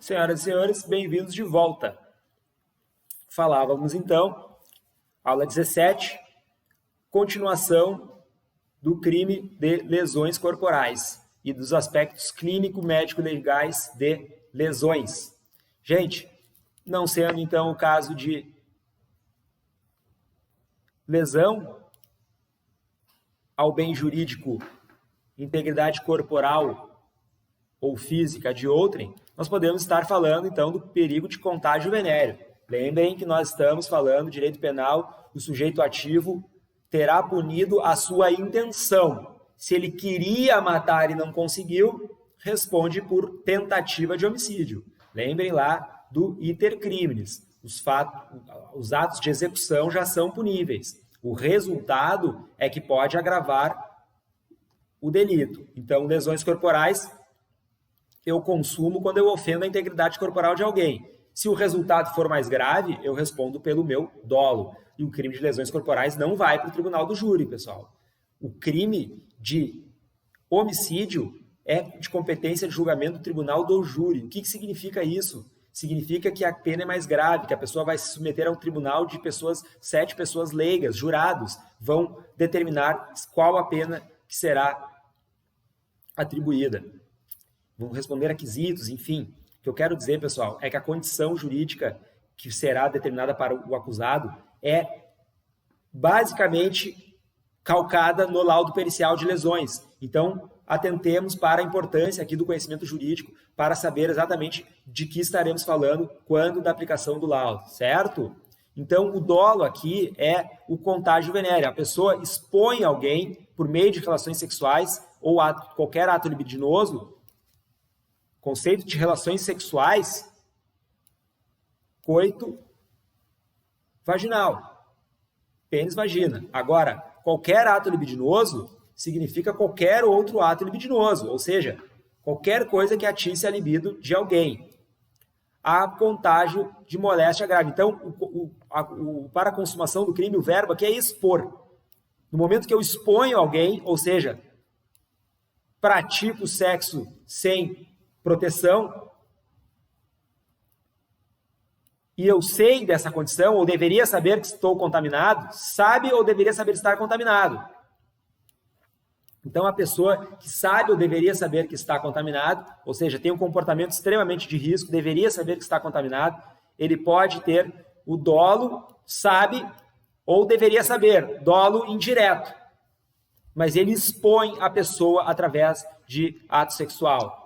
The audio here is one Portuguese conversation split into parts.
Senhoras e senhores, bem-vindos de volta. Falávamos então, aula 17, continuação do crime de lesões corporais e dos aspectos clínico-médico-legais de lesões. Gente, não sendo então o caso de lesão ao bem jurídico, integridade corporal ou física de outrem, nós podemos estar falando então do perigo de contágio venéreo. Lembrem que nós estamos falando direito penal, o sujeito ativo terá punido a sua intenção. Se ele queria matar e não conseguiu, responde por tentativa de homicídio. Lembrem lá do iter criminis. Os atos de execução já são puníveis. O resultado é que pode agravar o delito. Então, lesões corporais eu consumo quando eu ofendo a integridade corporal de alguém. Se o resultado for mais grave, eu respondo pelo meu dolo. E o crime de lesões corporais não vai para o tribunal do júri, pessoal. O crime de homicídio é de competência de julgamento do tribunal do júri. O que significa isso? Significa que a pena é mais grave, que a pessoa vai se submeter a um tribunal de 7 pessoas leigas, jurados, vão determinar qual a pena que será atribuída. Vão responder a quesitos, enfim. O que eu quero dizer, pessoal, é que a condição jurídica que será determinada para o acusado é basicamente calcada no laudo pericial de lesões. Então, atentemos para a importância aqui do conhecimento jurídico para saber exatamente de que estaremos falando quando da aplicação do laudo, certo? Então, o dolo aqui é o contágio venéreo. A pessoa expõe alguém por meio de relações sexuais ou qualquer ato libidinoso. Conceito de relações sexuais, coito vaginal, pênis vagina. Agora, qualquer ato libidinoso significa qualquer outro ato libidinoso, ou seja, qualquer coisa que atice a libido de alguém. Há contágio de moléstia grave. Então, para a consumação do crime, o verbo aqui é expor. No momento que eu exponho alguém, ou seja, pratico sexo sem proteção, e eu sei dessa condição, ou deveria saber que estou contaminado, sabe ou deveria saber estar contaminado. Então, a pessoa que sabe ou deveria saber que está contaminado, ou seja, tem um comportamento extremamente de risco, deveria saber que está contaminado, ele pode ter o dolo, sabe ou deveria saber, dolo indireto, mas ele expõe a pessoa através de ato sexual.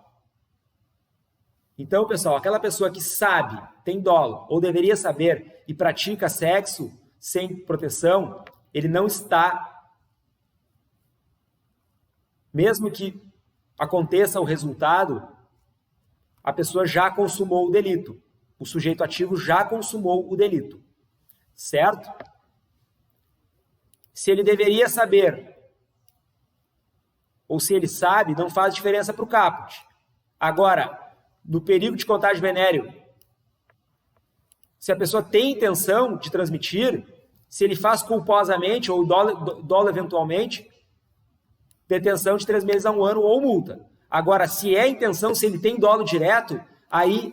Então, pessoal, aquela pessoa que sabe, tem dolo, ou deveria saber e pratica sexo sem proteção, ele não está, mesmo que aconteça o resultado, a pessoa já consumou o delito. O sujeito ativo já consumou o delito. Certo? Se ele deveria saber, ou se ele sabe, não faz diferença para o caput. Agora, no perigo de contágio venéreo, se a pessoa tem intenção de transmitir, se ele faz culposamente ou dolo eventualmente, detenção de 3 meses a 1 ano ou multa. Agora, se é intenção, se ele tem dolo direto, aí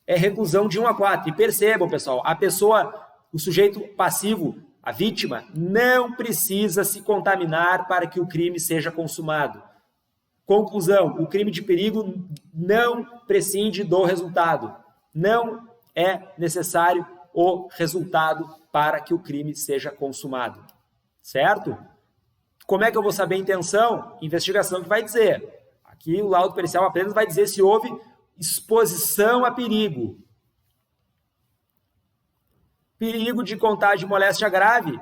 é reclusão de 1 a 4. E percebam, pessoal, a pessoa, o sujeito passivo, a vítima, não precisa se contaminar para que o crime seja consumado. Conclusão, o crime de perigo não prescinde do resultado. Não é necessário o resultado para que o crime seja consumado. Certo? Como é que eu vou saber a intenção? Investigação que vai dizer. Aqui o laudo pericial apenas vai dizer se houve exposição a perigo. Perigo de contágio de moléstia grave.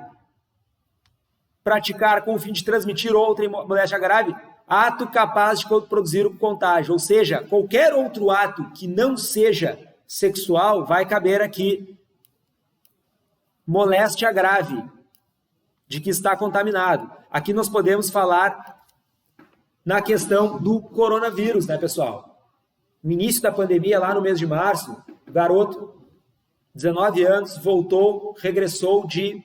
Praticar com o fim de transmitir outra moléstia grave. Ato capaz de produzir o contágio, ou seja, qualquer outro ato que não seja sexual vai caber aqui moléstia grave, de que está contaminado. Aqui nós podemos falar na questão do coronavírus, né, pessoal? No início da pandemia, lá no mês de março, o garoto, 19 anos, regressou de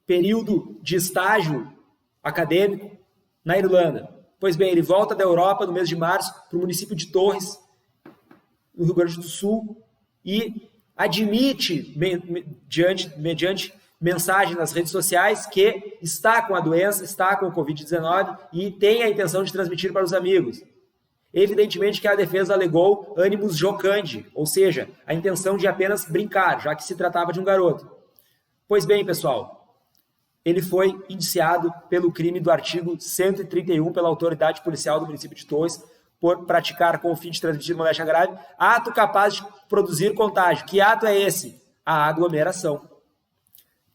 período de estágio acadêmico na Irlanda. Pois bem, ele volta da Europa no mês de março para o município de Torres, no Rio Grande do Sul, e admite, mediante mensagem nas redes sociais, que está com a doença, está com o Covid-19 e tem a intenção de transmitir para os amigos. Evidentemente que a defesa alegou ânimos jocandi, ou seja, a intenção de apenas brincar, já que se tratava de um garoto. Pois bem, pessoal, ele foi indiciado pelo crime do artigo 131 pela autoridade policial do município de Torres por praticar com o fim de transmitir moléstia grave, ato capaz de produzir contágio. Que ato é esse? A aglomeração.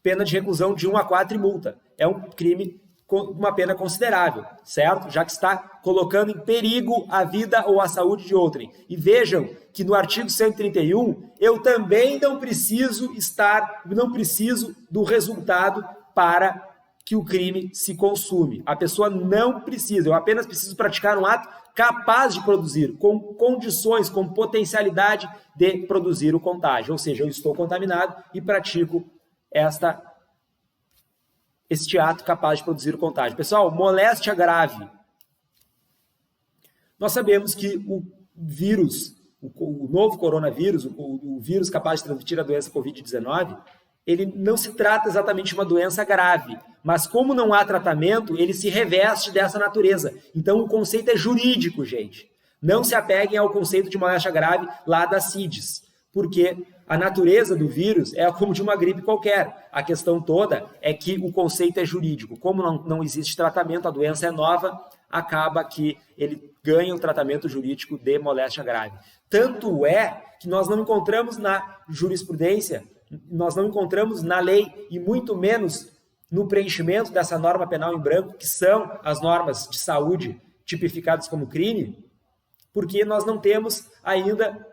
Pena de reclusão de 1 a 4 e multa. É um crime com uma pena considerável, certo? Já que está colocando em perigo a vida ou a saúde de outrem. E vejam que no artigo 131, eu também não preciso do resultado para que o crime se consume. A pessoa não precisa, eu apenas preciso praticar um ato capaz de produzir, com condições, com potencialidade de produzir o contágio. Ou seja, eu estou contaminado e pratico este ato capaz de produzir o contágio. Pessoal, moléstia grave. Nós sabemos que o vírus, o novo coronavírus, o vírus capaz de transmitir a doença Covid-19, ele não se trata exatamente de uma doença grave, mas como não há tratamento, ele se reveste dessa natureza. Então o conceito é jurídico, gente. Não se apeguem ao conceito de moléstia grave lá da CIDES, porque a natureza do vírus é como de uma gripe qualquer. A questão toda é que o conceito é jurídico. Como não existe tratamento, a doença é nova, acaba que ele ganha o tratamento jurídico de moléstia grave. Tanto é que nós não encontramos na jurisprudência, nós não encontramos na lei, e muito menos no preenchimento dessa norma penal em branco, que são as normas de saúde tipificadas como crime, porque nós não temos ainda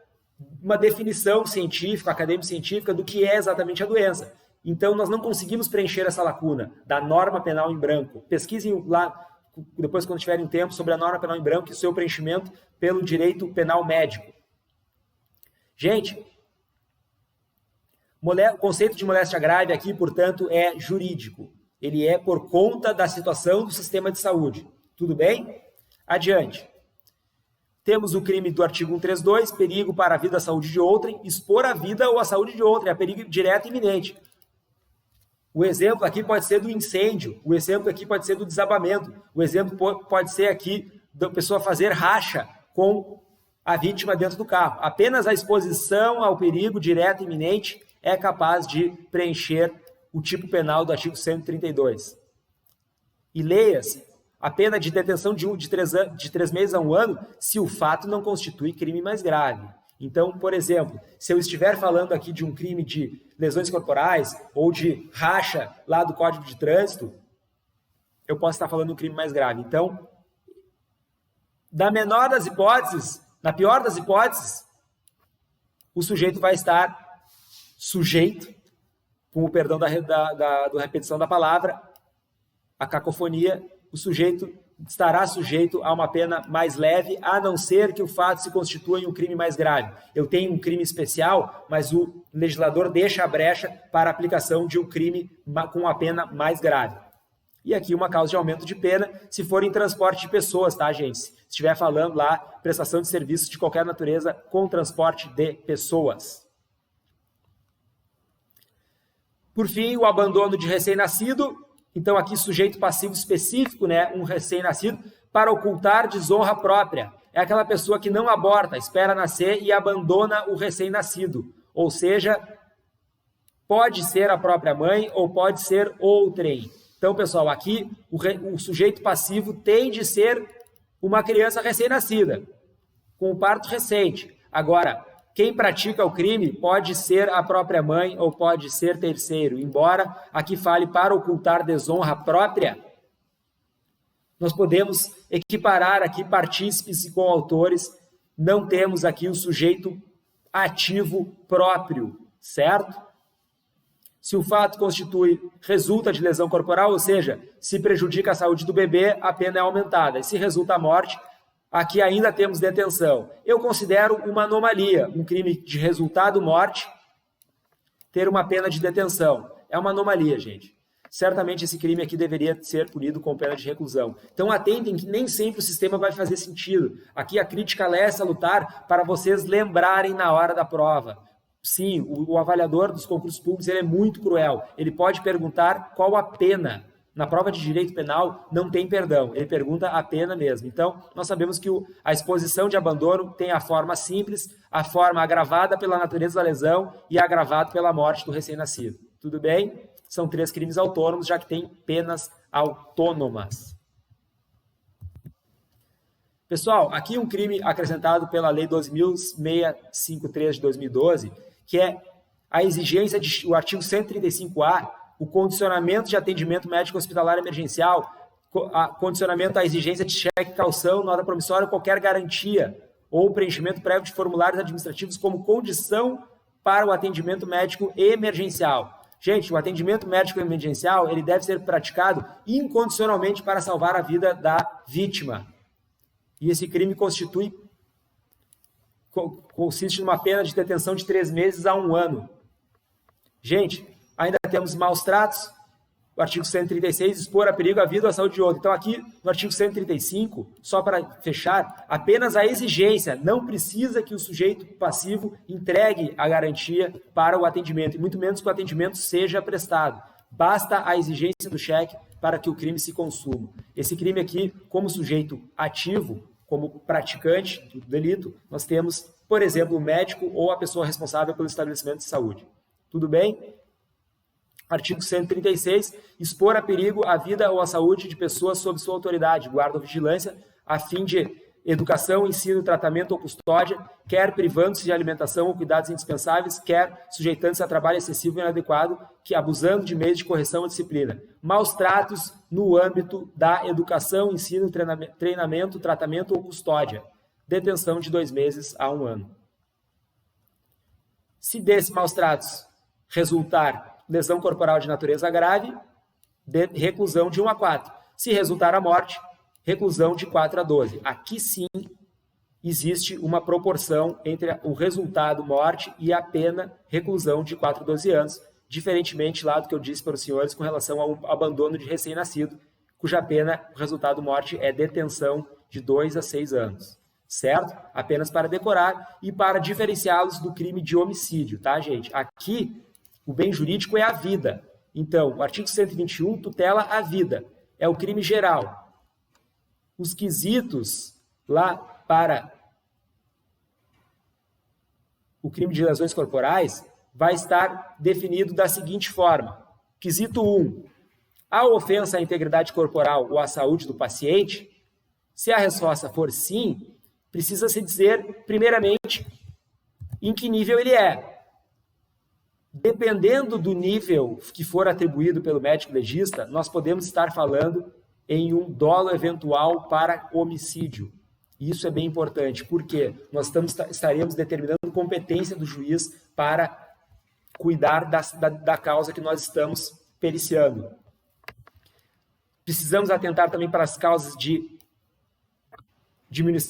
uma definição científica, acadêmico-científica, do que é exatamente a doença. Então, nós não conseguimos preencher essa lacuna da norma penal em branco. Pesquisem lá, depois, quando tiverem tempo, sobre a norma penal em branco e o seu preenchimento pelo direito penal médico. Gente, o conceito de moléstia grave aqui, portanto, é jurídico. Ele é por conta da situação do sistema de saúde. Tudo bem? Adiante. Temos o crime do artigo 132, perigo para a vida e a saúde de outrem, expor a vida ou a saúde de outrem, é perigo direto e iminente. O exemplo aqui pode ser do incêndio, o exemplo aqui pode ser do desabamento, o exemplo pode ser aqui da pessoa fazer racha com a vítima dentro do carro. Apenas a exposição ao perigo direto e iminente é capaz de preencher o tipo penal do artigo 132. E leia-se, a pena de detenção de 3 meses a 1 ano, se o fato não constitui crime mais grave. Então, por exemplo, se eu estiver falando aqui de um crime de lesões corporais ou de racha lá do Código de Trânsito, eu posso estar falando de um crime mais grave. Então, na menor das hipóteses, na pior das hipóteses, o sujeito vai estar sujeito, com o perdão da repetição da palavra, a cacofonia, o sujeito estará sujeito a uma pena mais leve, a não ser que o fato se constitua em um crime mais grave. Eu tenho um crime especial, mas o legislador deixa a brecha para a aplicação de um crime com a pena mais grave. E aqui uma causa de aumento de pena, se for em transporte de pessoas, tá, gente? Se estiver falando lá, prestação de serviços de qualquer natureza com transporte de pessoas. Por fim, o abandono de recém-nascido. Então, aqui, sujeito passivo específico, né? Um recém-nascido, para ocultar desonra própria. É aquela pessoa que não aborta, espera nascer e abandona o recém-nascido. Ou seja, pode ser a própria mãe ou pode ser outrem. Então, pessoal, aqui, o sujeito passivo tem de ser uma criança recém-nascida, com parto recente. Agora, quem pratica o crime pode ser a própria mãe ou pode ser terceiro. Embora aqui fale para ocultar desonra própria, nós podemos equiparar aqui partícipes e coautores. Não temos aqui o sujeito ativo próprio, certo? Se o fato resulta de lesão corporal, ou seja, se prejudica a saúde do bebê, a pena é aumentada. E se resulta a morte, aqui ainda temos detenção. Eu considero uma anomalia, um crime de resultado morte, ter uma pena de detenção. É uma anomalia, gente. certamente esse crime aqui deveria ser punido com pena de reclusão. Então atentem que nem sempre o sistema vai fazer sentido. Aqui a crítica é salutar para vocês lembrarem na hora da prova. Sim, o avaliador dos concursos públicos ele é muito cruel. Ele pode perguntar qual a pena. Na prova de direito penal não tem perdão, ele pergunta a pena mesmo. Então, nós sabemos que a exposição de abandono tem a forma simples, a forma agravada pela natureza da lesão e agravado pela morte do recém-nascido. Tudo bem? São 3 crimes autônomos, já que tem penas autônomas. Pessoal, aqui um crime acrescentado pela Lei 12.653 de 2012, que é a exigência o artigo 135A, o condicionamento de atendimento médico hospitalar emergencial, condicionamento à exigência de cheque, calção, nota promissória ou qualquer garantia, ou preenchimento prévio de formulários administrativos como condição para o atendimento médico emergencial. Gente, o atendimento médico emergencial ele deve ser praticado incondicionalmente para salvar a vida da vítima. E esse crime consiste numa pena de detenção de 3 meses a 1 ano. Gente, ainda temos maus tratos, o artigo 136, expor a perigo a vida ou a saúde de outro. Então aqui, no artigo 135, só para fechar, apenas a exigência, não precisa que o sujeito passivo entregue a garantia para o atendimento, e muito menos que o atendimento seja prestado. Basta a exigência do cheque para que o crime se consuma. Esse crime aqui, como sujeito ativo, como praticante do delito, nós temos, por exemplo, o médico ou a pessoa responsável pelo estabelecimento de saúde. Tudo bem? Artigo 136, expor a perigo a vida ou a saúde de pessoas sob sua autoridade, guarda ou vigilância, a fim de educação, ensino, tratamento ou custódia, quer privando-se de alimentação ou cuidados indispensáveis, quer sujeitando-se a trabalho excessivo e inadequado, que abusando de meios de correção ou disciplina. Maus tratos no âmbito da educação, ensino, treinamento, tratamento ou custódia. Detenção de 2 meses a 1 ano. Se desses maus tratos resultar lesão corporal de natureza grave, reclusão de 1 a 4. Se resultar a morte, reclusão de 4 a 12. Aqui sim existe uma proporção entre o resultado morte e a pena reclusão de 4 a 12 anos, diferentemente lá do que eu disse para os senhores com relação ao abandono de recém-nascido, cuja pena, o resultado morte é detenção de 2 a 6 anos. Certo? Apenas para decorar e para diferenciá-los do crime de homicídio, tá, gente? Aqui o bem jurídico é a vida. Então, o artigo 121 tutela a vida. É o crime geral. Os quesitos lá para o crime de lesões corporais vai estar definido da seguinte forma. Quesito 1. A ofensa à integridade corporal ou à saúde do paciente, se a resposta for sim, precisa se dizer, primeiramente, em que nível ele é. Dependendo do nível que for atribuído pelo médico legista, nós podemos estar falando em um dolo eventual para homicídio. Isso é bem importante, porque nós estaremos determinando competência do juiz para cuidar da causa que nós estamos periciando. Precisamos atentar também para as causas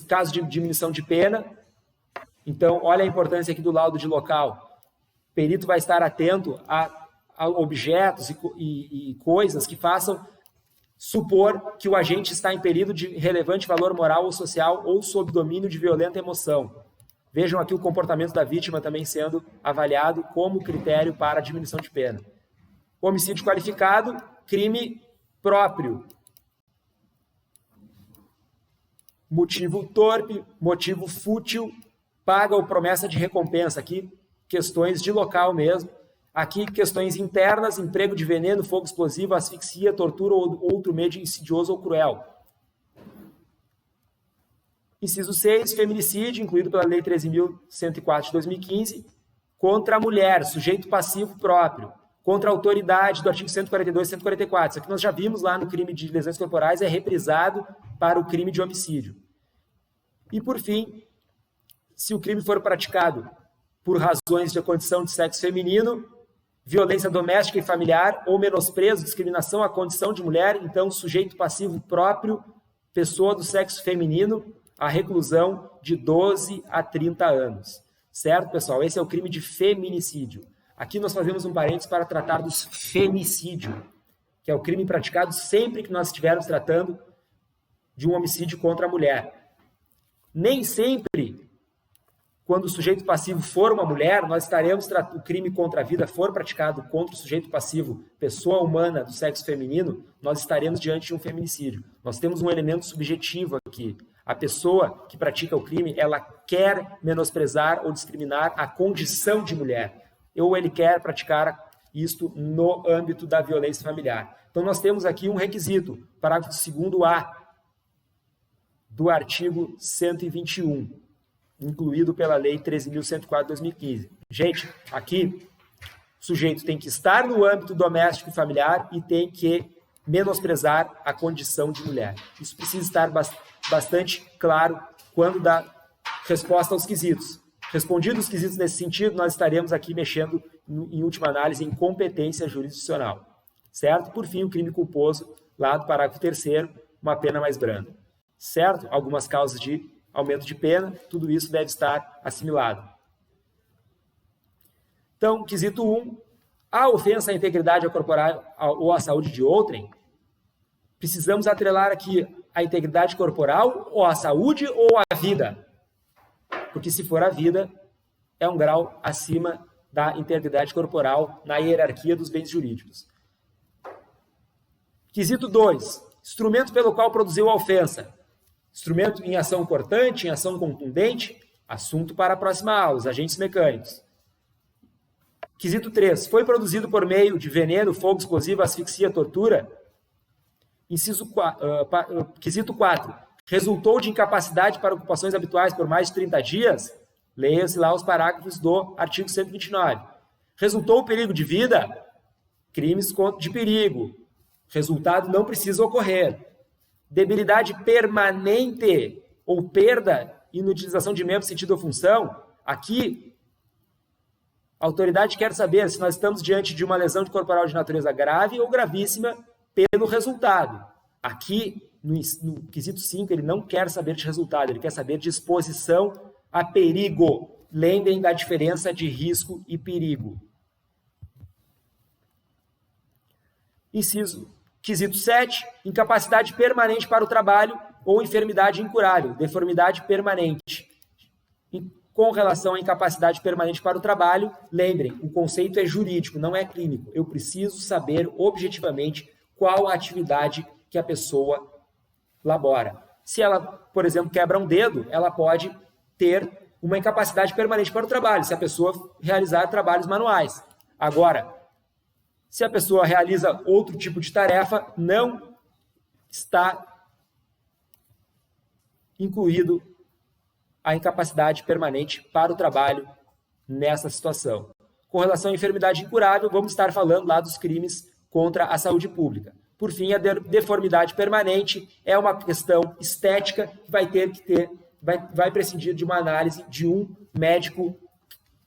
casos de diminuição de pena. Então, olha a importância aqui do laudo de local. O perito vai estar atento a objetos e coisas que façam supor que o agente está impelido de relevante valor moral ou social ou sob domínio de violenta emoção. Vejam aqui o comportamento da vítima também sendo avaliado como critério para a diminuição de pena. Homicídio qualificado, crime próprio. Motivo torpe, motivo fútil, paga ou promessa de recompensa. Aqui, questões de local mesmo. Aqui, questões internas, emprego de veneno, fogo explosivo, asfixia, tortura ou outro meio insidioso ou cruel. Inciso 6, feminicídio, incluído pela Lei 13.104 de 2015, contra a mulher, sujeito passivo próprio, contra a autoridade do artigo 142 e 144. Isso aqui nós já vimos lá no crime de lesões corporais, é reprisado para o crime de homicídio. E, por fim, se o crime for praticado por razões de condição de sexo feminino, violência doméstica e familiar ou menosprezo, discriminação à condição de mulher, então sujeito passivo próprio, pessoa do sexo feminino, a reclusão de 12 a 30 anos. Certo, pessoal? Esse é o crime de feminicídio. Aqui nós fazemos um parênteses para tratar dos femicídio. que é o crime praticado sempre que nós estivermos tratando de um homicídio contra a mulher. Nem sempre, quando o sujeito passivo for uma mulher, nós estaremos tratando o crime contra a vida for praticado contra o sujeito passivo, pessoa humana do sexo feminino, nós estaremos diante de um feminicídio. Nós temos um elemento subjetivo aqui. A pessoa que pratica o crime, ela quer menosprezar ou discriminar a condição de mulher, ou ele quer praticar isto no âmbito da violência familiar. Então, nós temos aqui um requisito, parágrafo 2º-A do artigo 121, incluído pela Lei 13.104 de 2015. Gente, aqui, o sujeito tem que estar no âmbito doméstico e familiar e tem que menosprezar a condição de mulher. Isso precisa estar bastante claro quando dá resposta aos quesitos. Respondidos os quesitos nesse sentido, nós estaremos aqui mexendo, em última análise, em competência jurisdicional. Certo? Por fim, o crime culposo, lá do parágrafo 3º, uma pena mais branda. Certo? Algumas causas de aumento de pena, tudo isso deve estar assimilado. Então, quesito 1, a ofensa à integridade corporal ou à saúde de outrem, precisamos atrelar aqui a integridade corporal ou a saúde ou a vida. Porque se for a vida, é um grau acima da integridade corporal na hierarquia dos bens jurídicos. Quesito 2, instrumento pelo qual produziu a ofensa. Instrumento em ação cortante, em ação contundente, assunto para a próxima aula, os agentes mecânicos. Quesito 3, foi produzido por meio de veneno, fogo explosivo, asfixia, tortura. Quesito 4, resultou de incapacidade para ocupações habituais por mais de 30 dias? Leia-se lá os parágrafos do artigo 129. Resultou perigo de vida? Crimes de perigo. Resultado não precisa ocorrer. Debilidade permanente ou perda, inutilização de membro, sentido ou função. Aqui, a autoridade quer saber se nós estamos diante de uma lesão corporal de natureza grave ou gravíssima pelo resultado. Aqui, no quesito 5, ele não quer saber de resultado, ele quer saber de exposição a perigo. Lembrem da diferença de risco e perigo. Quesito 7, incapacidade permanente para o trabalho ou enfermidade incurável, deformidade permanente. E com relação à incapacidade permanente para o trabalho, lembrem, o conceito é jurídico, não é clínico. Eu preciso saber objetivamente qual a atividade que a pessoa labora. Se ela, por exemplo, quebra um dedo, ela pode ter uma incapacidade permanente para o trabalho, se a pessoa realizar trabalhos manuais. Agora, se a pessoa realiza outro tipo de tarefa, não está incluído a incapacidade permanente para o trabalho nessa situação. Com relação à enfermidade incurável, vamos estar falando lá dos crimes contra a saúde pública. Por fim, a deformidade permanente é uma questão estética que vai prescindir de uma análise de um médico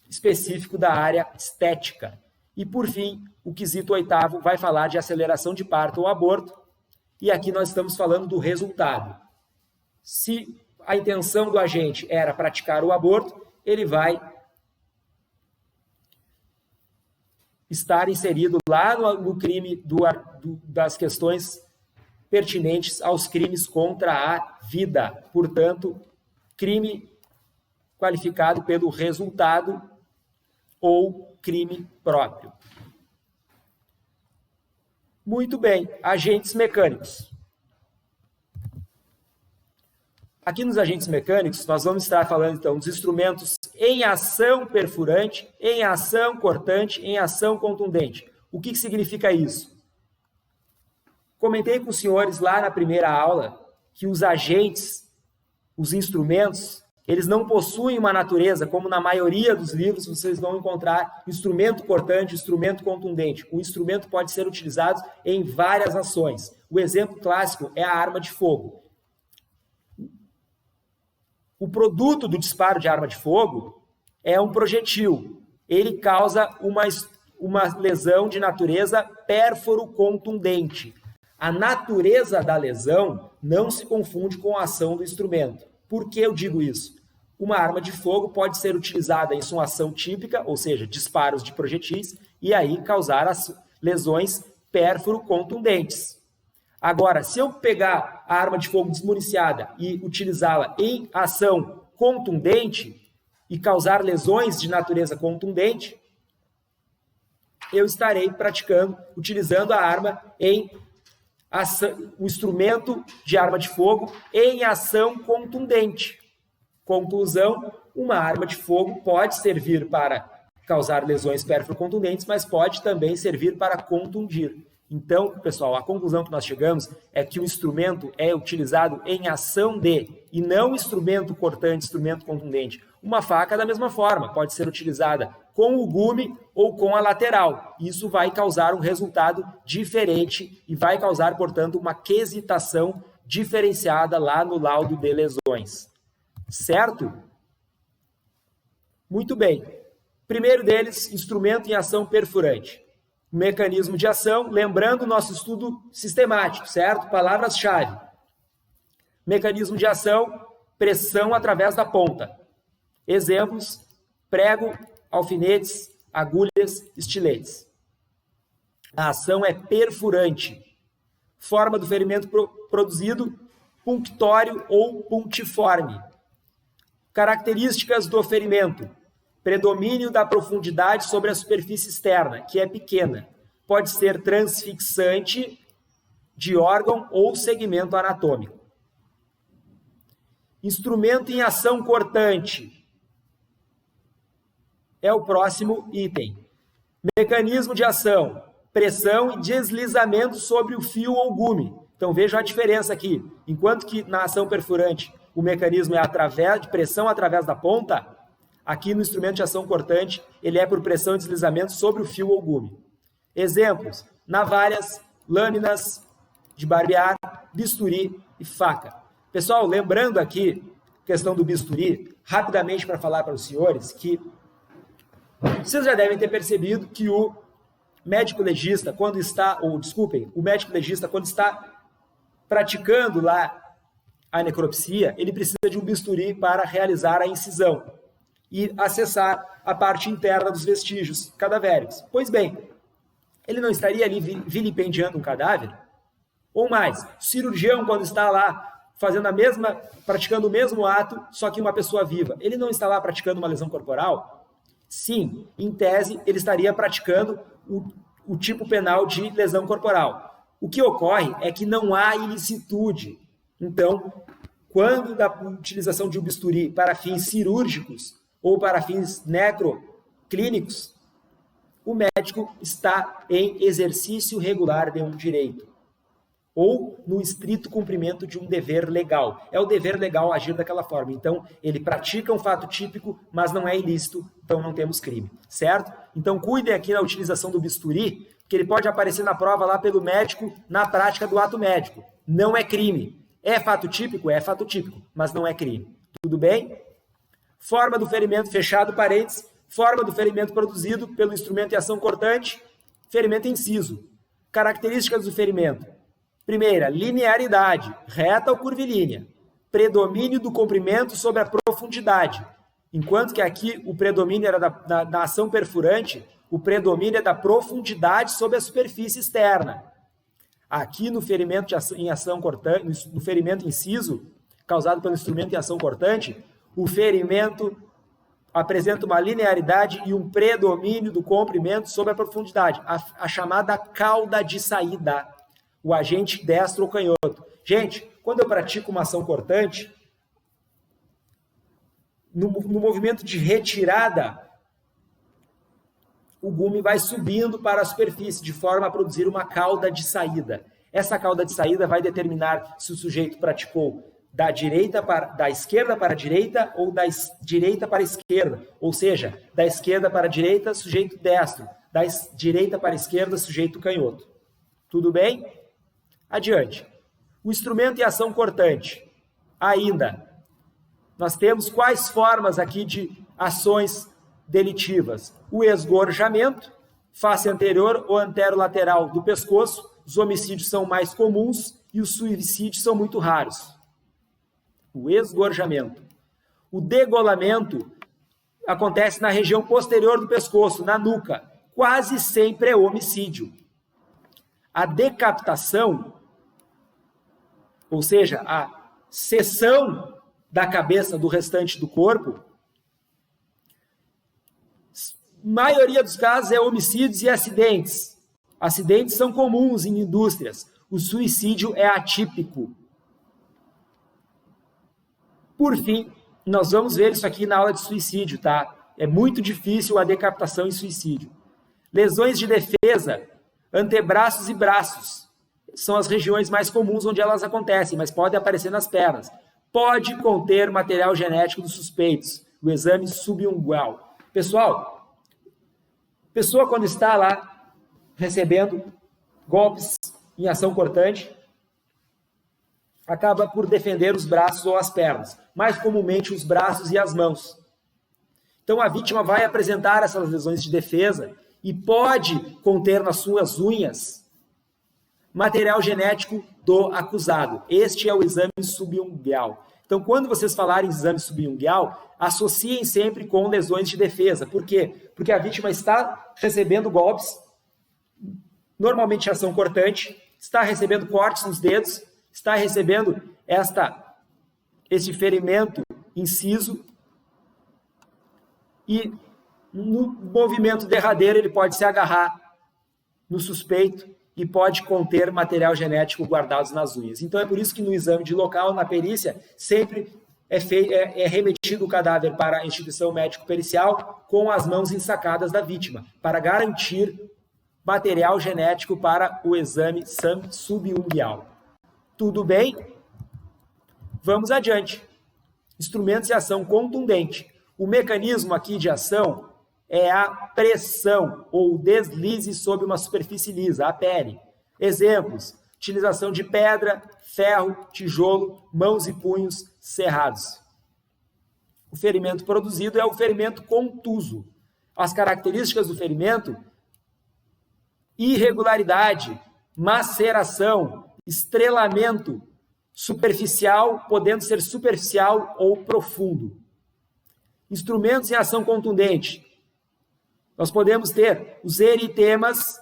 específico da área estética. E, por fim, o quesito 8º vai falar de aceleração de parto ou aborto, e aqui nós estamos falando do resultado. Se a intenção do agente era praticar o aborto, ele vai estar inserido lá no crime das questões pertinentes aos crimes contra a vida. Portanto, crime qualificado pelo resultado ou crime próprio. Muito bem, agentes mecânicos. Aqui nos agentes mecânicos, nós vamos estar falando, então, dos instrumentos em ação perfurante, em ação cortante, em ação contundente. O que significa isso? Comentei com os senhores lá na primeira aula que os agentes, os instrumentos, eles não possuem uma natureza, como na maioria dos livros vocês vão encontrar instrumento cortante, instrumento contundente. O instrumento pode ser utilizado em várias ações. O exemplo clássico é a arma de fogo. O produto do disparo de arma de fogo é um projetil. Ele causa uma lesão de natureza pérfuro-contundente. A natureza da lesão não se confunde com a ação do instrumento. Por que eu digo isso? Uma arma de fogo pode ser utilizada em sua ação típica, ou seja, disparos de projetis, e aí causar as lesões pérfuro-contundentes. Agora, se eu pegar a arma de fogo desmuniciada e utilizá-la em ação contundente e causar lesões de natureza contundente, eu estarei utilizando a arma o instrumento de arma de fogo em ação contundente. Conclusão, uma arma de fogo pode servir para causar lesões pérfuro-contundentes, mas pode também servir para contundir. Então, pessoal, a conclusão que nós chegamos é que o instrumento é utilizado em ação e não instrumento cortante, instrumento contundente. Uma faca da mesma forma, pode ser utilizada com o gume ou com a lateral. Isso vai causar um resultado diferente e vai causar, portanto, uma quesitação diferenciada lá no laudo de lesões. Certo? Muito bem. Primeiro deles, instrumento em ação perfurante. Mecanismo de ação, lembrando o nosso estudo sistemático, certo? Palavras-chave. Mecanismo de ação, pressão através da ponta. Exemplos, prego, alfinetes, agulhas, estiletes. A ação é perfurante. Forma do ferimento produzido, punctório ou punctiforme. Características do ferimento. Predomínio da profundidade sobre a superfície externa, que é pequena. Pode ser transfixante de órgão ou segmento anatômico. Instrumento em ação cortante. É o próximo item. Mecanismo de ação. Pressão e deslizamento sobre o fio ou gume. Então vejam a diferença aqui. Enquanto que na ação perfurante o mecanismo é através de pressão através da ponta, aqui no instrumento de ação cortante, ele é por pressão e deslizamento sobre o fio ou gume. Exemplos, navalhas, lâminas de barbear, bisturi e faca. Pessoal, lembrando aqui, questão do bisturi, rapidamente para falar para os senhores, que vocês já devem ter percebido que o médico legista, quando está praticando lá a necropsia, ele precisa de um bisturi para realizar a incisão e acessar a parte interna dos vestígios cadavéricos. Pois bem, ele não estaria ali vilipendiando um cadáver? Ou mais, o cirurgião, quando está lá praticando o mesmo ato, só que uma pessoa viva, ele não está lá praticando uma lesão corporal? Sim, em tese, ele estaria praticando o tipo penal de lesão corporal. O que ocorre é que não há ilicitude. Então, quando da utilização de um bisturi para fins cirúrgicos, ou para fins necroclínicos, o médico está em exercício regular de um direito, ou no estrito cumprimento de um dever legal. É o dever legal agir daquela forma. Então, ele pratica um fato típico, mas não é ilícito, então não temos crime, certo? Então, cuidem aqui na utilização do bisturi, que ele pode aparecer na prova lá pelo médico na prática do ato médico. Não é crime. É fato típico? É fato típico, mas não é crime. Tudo bem? Forma do ferimento, fechado parênteses, forma do ferimento produzido pelo instrumento em ação cortante, ferimento inciso. Características do ferimento. Primeira, linearidade, reta ou curvilínea. Predomínio do comprimento sobre a profundidade. Enquanto que aqui o predomínio era da ação perfurante, o predomínio é da profundidade sobre a superfície externa. Aqui no ferimento em ação cortante, no ferimento inciso, causado pelo instrumento em ação cortante, o ferimento apresenta uma linearidade e um predomínio do comprimento sobre a profundidade, a chamada cauda de saída, o agente destro ou canhoto. Gente, quando eu pratico uma ação cortante, no movimento de retirada, o gume vai subindo para a superfície, de forma a produzir uma cauda de saída. Essa cauda de saída vai determinar se o sujeito praticou da esquerda para a direita ou da direita para a esquerda. Ou seja, da esquerda para a direita, sujeito destro. Da direita para a esquerda, sujeito canhoto. Tudo bem? Adiante. O instrumento em ação cortante. Ainda, nós temos quais formas aqui de ações delitivas? O esgorjamento, face anterior ou anterolateral do pescoço. Os homicídios são mais comuns e os suicídios são muito raros. O esgorjamento. O degolamento acontece na região posterior do pescoço, na nuca. Quase sempre é homicídio. A decapitação, ou seja, a seção da cabeça do restante do corpo, maioria dos casos é homicídios e acidentes. Acidentes são comuns em indústrias. O suicídio é atípico. Por fim, nós vamos ver isso aqui na aula de suicídio, tá? É muito difícil a decapitação e suicídio. Lesões de defesa, antebraços e braços. São as regiões mais comuns onde elas acontecem, mas podem aparecer nas pernas. Pode conter material genético dos suspeitos. O exame subungual. Pessoal, pessoa quando está lá recebendo golpes em ação cortante, acaba por defender os braços ou as pernas, mais comumente os braços e as mãos. Então a vítima vai apresentar essas lesões de defesa e pode conter nas suas unhas material genético do acusado. Este é o exame subungual. Então, quando vocês falarem em exame subungual, associem sempre com lesões de defesa. Por quê? Porque a vítima está recebendo golpes, normalmente ação cortante, está recebendo cortes nos dedos, está recebendo este ferimento inciso e no movimento derradeiro ele pode se agarrar no suspeito e pode conter material genético guardado nas unhas. Então é por isso que no exame de local, na perícia, sempre é remetido o cadáver para a instituição médico-pericial com as mãos ensacadas da vítima, para garantir material genético para o exame subungual. Tudo bem? Vamos adiante. Instrumentos de ação contundente. O mecanismo aqui de ação é a pressão ou deslize sobre uma superfície lisa, a pele. Exemplos: utilização de pedra, ferro, tijolo, mãos e punhos cerrados. O ferimento produzido é o ferimento contuso. As características do ferimento: irregularidade, maceração, estrelamento, superficial, podendo ser superficial ou profundo. Instrumentos em ação contundente. Nós podemos ter os eritemas.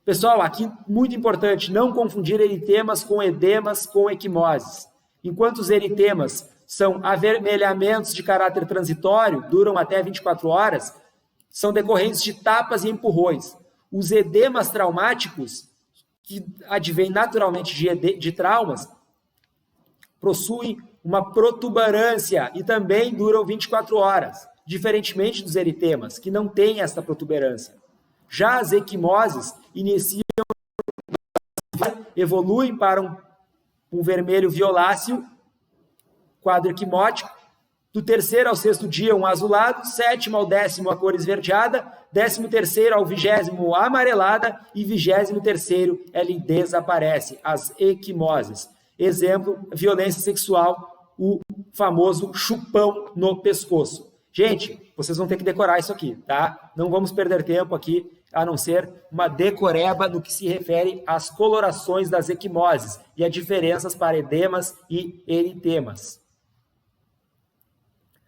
Pessoal, aqui muito importante, não confundir eritemas com edemas com equimoses. Enquanto os eritemas são avermelhamentos de caráter transitório, duram até 24 horas, são decorrentes de tapas e empurrões. Os edemas traumáticos, que advêm naturalmente de traumas, possuem uma protuberância e também duram 24 horas, diferentemente dos eritemas, que não têm esta protuberância. Já as equimoses evoluem para um vermelho violáceo, quadro equimótico, do 3º ao 6º dia um azulado, 7º ao 10º a cor esverdeada, 13º ao 20º amarelada e 23º ele desaparece, as equimoses. Exemplo, violência sexual, o famoso chupão no pescoço. Gente, vocês vão ter que decorar isso aqui, tá? Não vamos perder tempo aqui, a não ser uma decoreba no que se refere às colorações das equimoses e as diferenças para edemas e eritemas.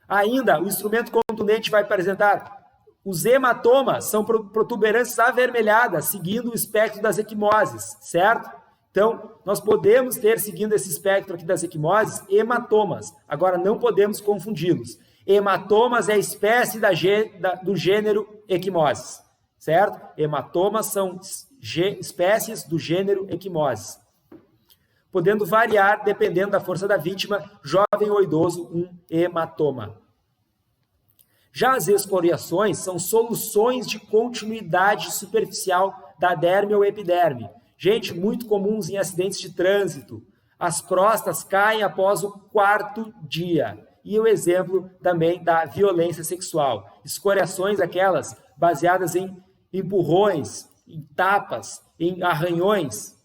Ainda, o instrumento contundente vai apresentar os hematomas, são protuberâncias avermelhadas, seguindo o espectro das equimoses, certo? Então, nós podemos ter, seguindo esse espectro aqui das equimoses, hematomas. Agora, não podemos confundi-los. Hematomas é a espécie do gênero equimoses, certo? Hematomas são espécies do gênero equimoses, podendo variar dependendo da força da vítima, jovem ou idoso, um hematoma. Já as escoriações são soluções de continuidade superficial da derme ou epiderme. Gente, muito comuns em acidentes de trânsito. As próstatas caem após o 4º dia. E o exemplo também da violência sexual. Escoriações aquelas baseadas em empurrões, em tapas, em arranhões.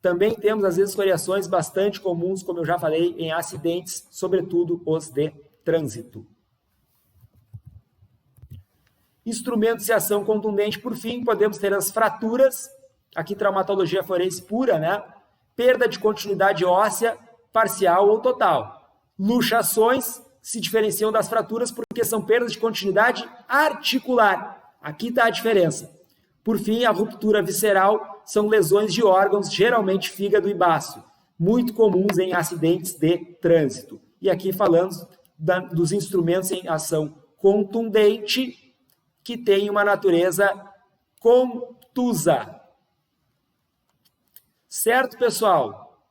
Também temos as escoriações bastante comuns, como eu já falei, em acidentes, sobretudo os de trânsito. Instrumentos de ação contundente, por fim, podemos ter as fraturas, aqui traumatologia forense pura, né? Perda de continuidade óssea, parcial ou total. Luxações se diferenciam das fraturas porque são perdas de continuidade articular. Aqui está a diferença. Por fim, a ruptura visceral são lesões de órgãos, geralmente fígado e baço, muito comuns em acidentes de trânsito. E aqui falamos dos instrumentos em ação contundente, que tem uma natureza contusa. Certo, pessoal?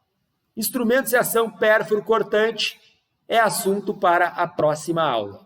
Instrumentos de ação pérfuro cortante é assunto para a próxima aula.